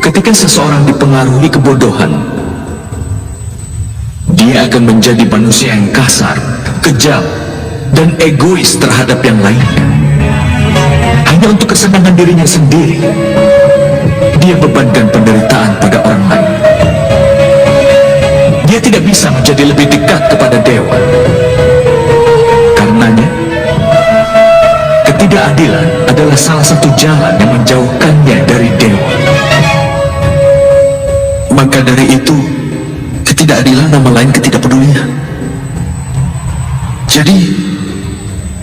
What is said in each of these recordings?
Ketika seseorang dipengaruhi kebodohan, dia akan menjadi manusia yang kasar, kejam, dan egois terhadap yang lainnya. Hanya untuk kesenangan dirinya sendiri, dia bebankan penderitaan pada orang lain. Dia tidak bisa menjadi lebih dekat kepada dewa. Karenanya, ketidakadilan adalah salah satu jalan yang menjauhkannya dari dewa. Maka dari itu, ketidakadilan nama lain ketidakpedulian. Jadi,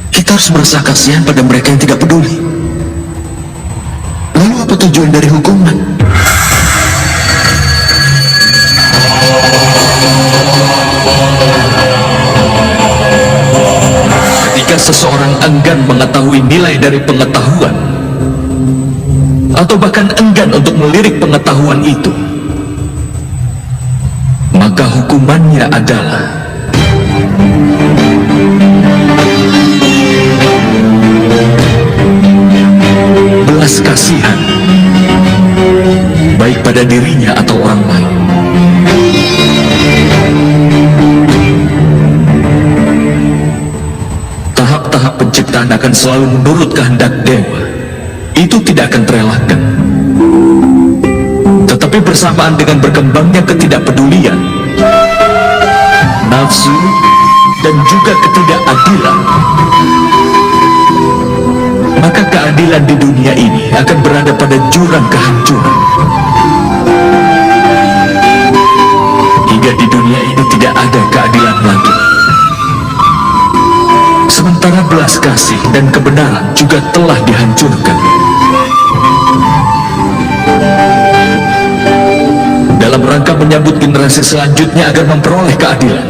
kita harus merasa kasihan pada mereka yang tidak peduli. Lalu apa tujuan dari hukuman? Ketika seseorang enggan mengetahui nilai dari pengetahuan, atau bahkan enggan untuk melirik pengetahuan itu, maka hukumannya adalah belas kasihan, baik pada dirinya atau orang lain. Tahap-tahap penciptaan akan selalu menurut kehendak dewa. Itu tidak akan terelakkan. Tetapi bersamaan dengan berkembangnya ketidakpedulian, nafsu, dan juga ketidakadilan, maka keadilan di dunia ini akan berada pada jurang kehancuran. Hingga di dunia ini tidak ada keadilan lagi. Sementara belas kasih dan kebenaran juga telah dihancurkan. Dalam rangka menyambut generasi selanjutnya agar memperoleh keadilan,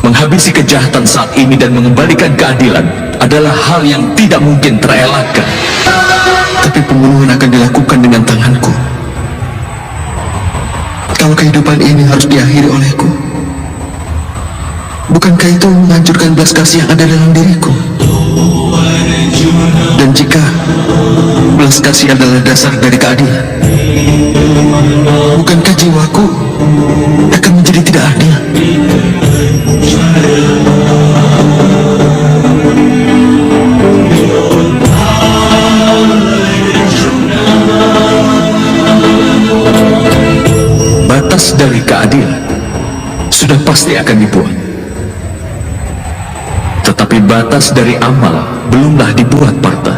menghabisi kejahatan saat ini dan mengembalikan keadilan adalah hal yang tidak mungkin terelakkan. Tapi pembunuhan akan dilakukan dengan tanganku. Kalau kehidupan ini harus diakhiri olehku, bukankah itu menghancurkan belas kasih yang ada dalam diriku? Dan jika belas kasih adalah dasar dari keadilan, bukankah jiwaku akan menjadi tidak adil? Batas dari keadilan sudah pasti akan dibuat. Tetapi batas dari amal belumlah dibuat, Partha.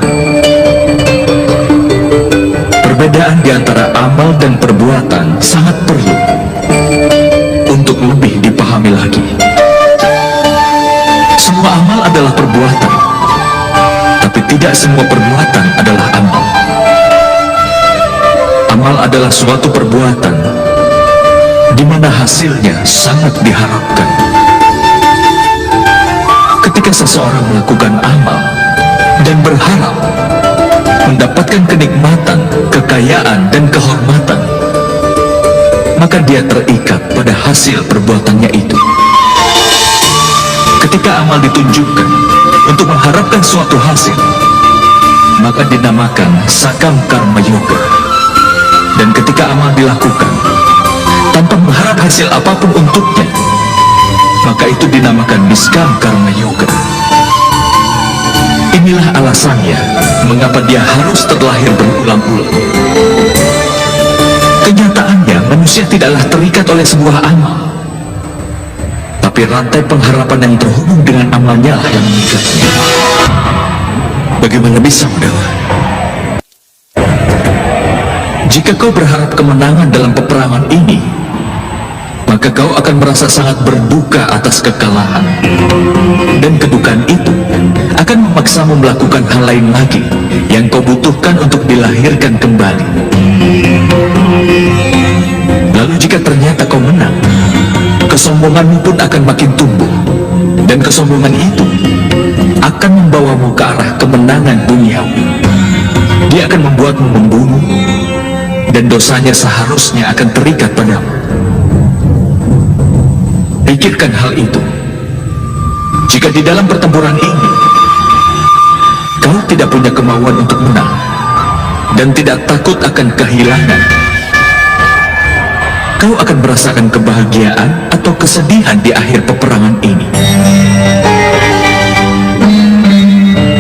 Perbedaan di antara amal dan perbuatan sangat perlu untuk lebih dipahami lagi. Semua amal adalah perbuatan, tapi tidak semua perbuatan adalah amal. Amal adalah suatu perbuatan di mana hasilnya sangat diharapkan. Ketika seseorang melakukan amal dan berharap mendapatkan kenikmatan, kekayaan, dan kehormatan, maka dia terikat pada hasil perbuatannya itu. Ketika amal ditunjukkan untuk mengharapkan suatu hasil, maka dinamakan sakam karma yoga. Dan ketika amal dilakukan tanpa mengharap hasil apapun untuknya, maka itu dinamakan niskam karma yoga. Inilah alasannya mengapa dia harus terlahir berulang-ulang. Kenyataannya manusia tidaklah terikat oleh sebuah amal, tapi rantai pengharapan yang terhubung dengan amalnya lah yang mengikatnya. Bagaimana bisa, Udawa? Jika kau berharap kemenangan dalam peperangan ini, maka kau akan merasa sangat berduka atas kekalahan. Dan kedukaan itu akan memaksamu melakukan hal lain lagi yang kau butuhkan untuk dilahirkan kembali. Lalu jika ternyata kau menang, kesombonganmu pun akan makin tumbuh. Dan kesombongan itu akan membawamu ke arah kemenangan duniawi. Dia akan membuatmu membunuh, dan dosanya seharusnya akan terikat padamu. Pikirkan hal itu. Jika di dalam pertempuran ini kau tidak punya kemauan untuk menang, dan tidak takut akan kehilangan, kau akan merasakan kebahagiaan atau kesedihan di akhir peperangan ini.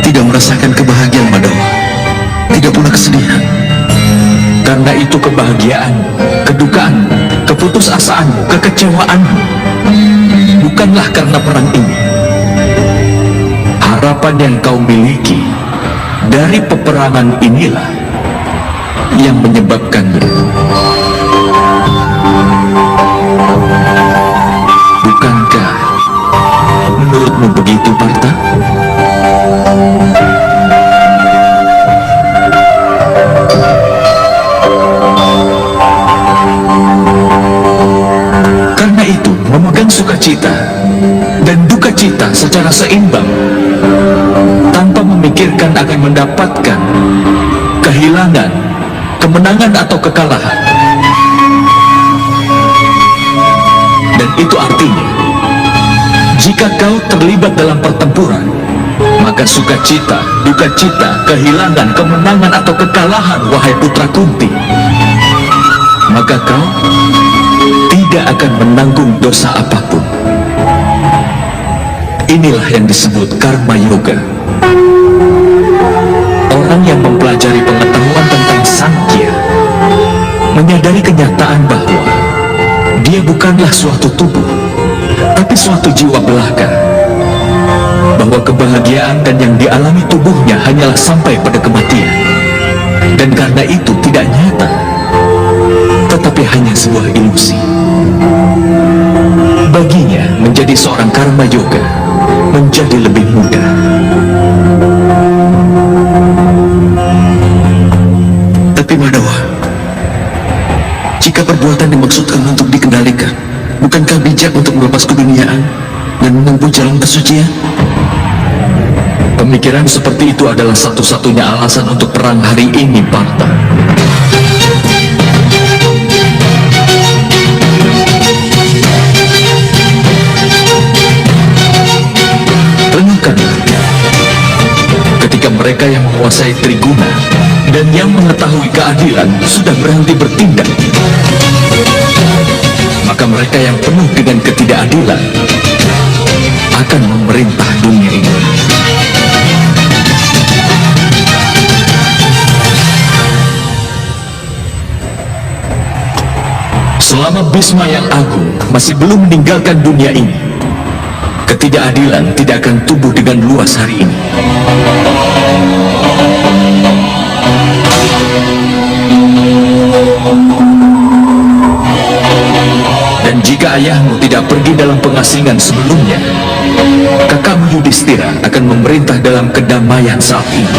Tidak merasakan kebahagiaan, Madawa. Tidak pula kesedihan. Karena itu kebahagiaanmu, kedukaanmu, keputusasaanmu, kekecewaanmu bukanlah karena perang ini. Harapan yang kau miliki dari peperangan inilah yang menyebabkanmu. Bukankah menurutmu begitu, Partha? Karena itu, memegang sukacita dan duka cita secara seimbang, tanpa memikirkan akan mendapatkan kehilangan, kemenangan atau kekalahan. Dan itu artinya, jika kau terlibat dalam pertempuran, maka sukacita, duka cita, kehilangan, kemenangan atau kekalahan, wahai putra Kunti, maka kau tidak akan menanggung dosa apapun. Inilah yang disebut karma yoga. Orang yang mempelajari pengetahuan tentang Sankhya menyadari kenyataan bahwa dia bukanlah suatu tubuh, tapi suatu jiwa belaka. Bahwa kebahagiaan dan yang dialami tubuhnya hanyalah sampai pada kematian. Dan karena itu tidak nyata, tetapi hanya sebuah ilusi. Baginya, menjadi seorang karma yoga menjadi lebih mudah. Tapi Madawa, jika perbuatan dimaksudkan untuk dikendalikan, bukankah bijak untuk melepas keduniaan dan menempuh jalan kesucian? Pemikiran seperti itu adalah satu-satunya alasan untuk perang hari ini, Partha. Renungkanlah, ketika mereka yang menguasai Triguna dan yang mengetahui keadilan sudah berhenti bertindak, maka mereka yang penuh dengan ketidakadilan akan memerintah dunia ini. Selama Bhisma yang agung masih belum meninggalkan dunia ini, ketidakadilan tidak akan tumbuh dengan luas hari ini. Dan jika ayahmu tidak pergi dalam pengasingan sebelumnya, kakakmu Yudhistira akan memerintah dalam kedamaian saat ini.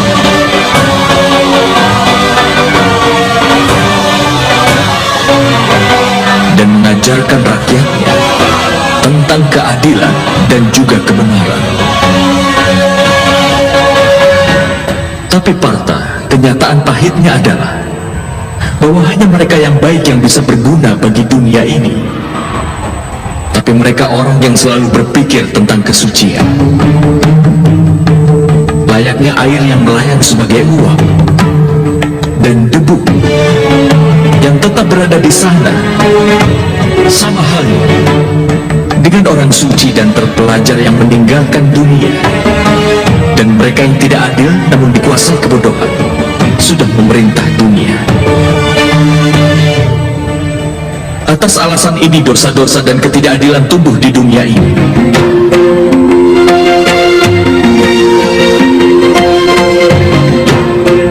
Dan mengajarkan rakyatnya tentang keadilan dan juga kebenaran. Tapi Partha, kenyataan pahitnya adalah bahwa hanya mereka yang baik yang bisa berguna bagi dunia ini. Tapi mereka orang yang selalu berpikir tentang kesucian, layaknya air yang melayang sebagai uap, dan debu yang tetap berada di sana. Sama halnya dengan orang suci dan terpelajar yang meninggalkan dunia, dan mereka yang tidak adil namun dikuasai kebodohan sudah memerintah dunia. Atas alasan ini dosa-dosa dan ketidakadilan tumbuh di dunia ini.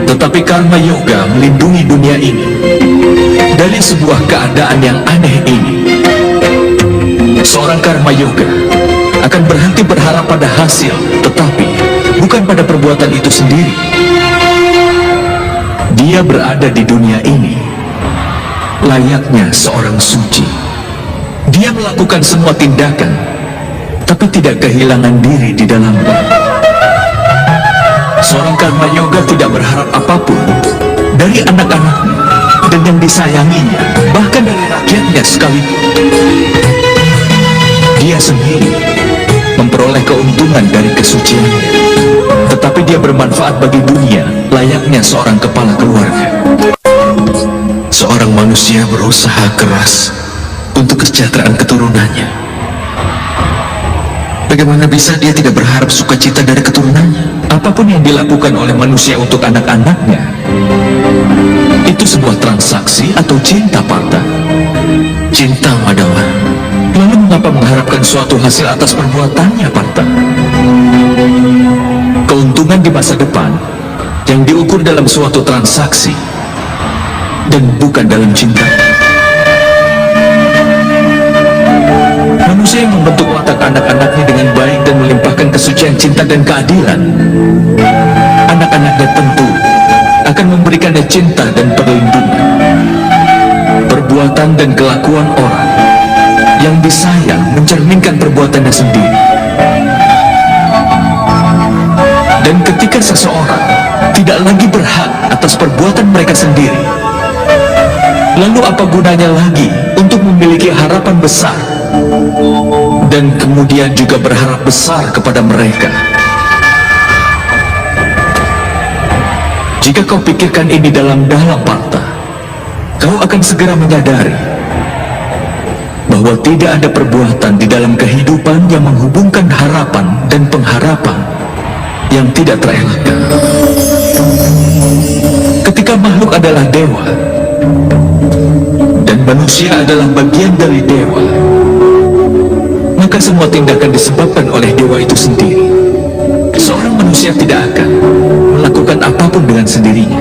Tetapi karma yoga melindungi dunia ini dari sebuah keadaan yang aneh ini. Seorang karma yoga akan berhenti berharap pada hasil, tetapi bukan pada perbuatan itu sendiri. Dia berada di dunia ini layaknya seorang suci. Dia melakukan semua tindakan, tapi tidak kehilangan diri di dalamnya. Seorang karma yoga tidak berharap apapun dari anak-anaknya dan yang disayanginya, bahkan dari rakyatnya sekalipun. Dia sendiri memperoleh keuntungan dari kesuciannya, tetapi dia bermanfaat bagi dunia layaknya seorang kepala keluarga. Seorang manusia berusaha keras untuk kesejahteraan keturunannya. Bagaimana bisa dia tidak berharap sukacita dari keturunannya? Apapun yang dilakukan oleh manusia untuk anak-anaknya, itu sebuah transaksi atau cinta, Partha. Cinta, Madawa. Lalu mengapa mengharapkan suatu hasil atas perbuatannya, Partha? Keuntungan di masa depan yang diukur dalam suatu transaksi dan bukan dalam cinta. Manusia yang membentuk watak anak-anaknya dengan baik dan melimpahkan kesucian cinta dan keadilan, anak-anaknya tentu akan memberikannya cinta dan perlindungan. Perbuatan dan kelakuan orang yang disayang mencerminkan perbuatannya sendiri. Dan ketika seseorang tidak lagi berhak atas perbuatan mereka sendiri, lalu apa gunanya lagi untuk memiliki harapan besar dan kemudian juga berharap besar kepada mereka? Jika kau pikirkan ini dalam-dalam, Partha, kau akan segera menyadari bahwa tidak ada perbuatan di dalam kehidupan yang menghubungkan harapan dan pengharapan yang tidak terelakkan. Ketika makhluk adalah dewa dan manusia adalah bagian dari dewa, maka semua tindakan disebabkan oleh dewa itu sendiri. Seorang manusia tidak akan melakukan apapun dengan sendirinya.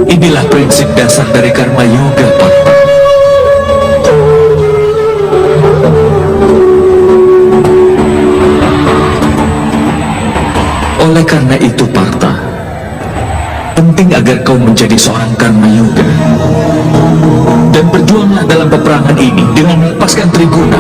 Inilah prinsip dasar dari karma yoga, Partha. Oleh karena itu, Partha, penting agar kau menjadi seorang karma yoga dan berjuanglah dalam peperangan ini dengan melepaskan Triguna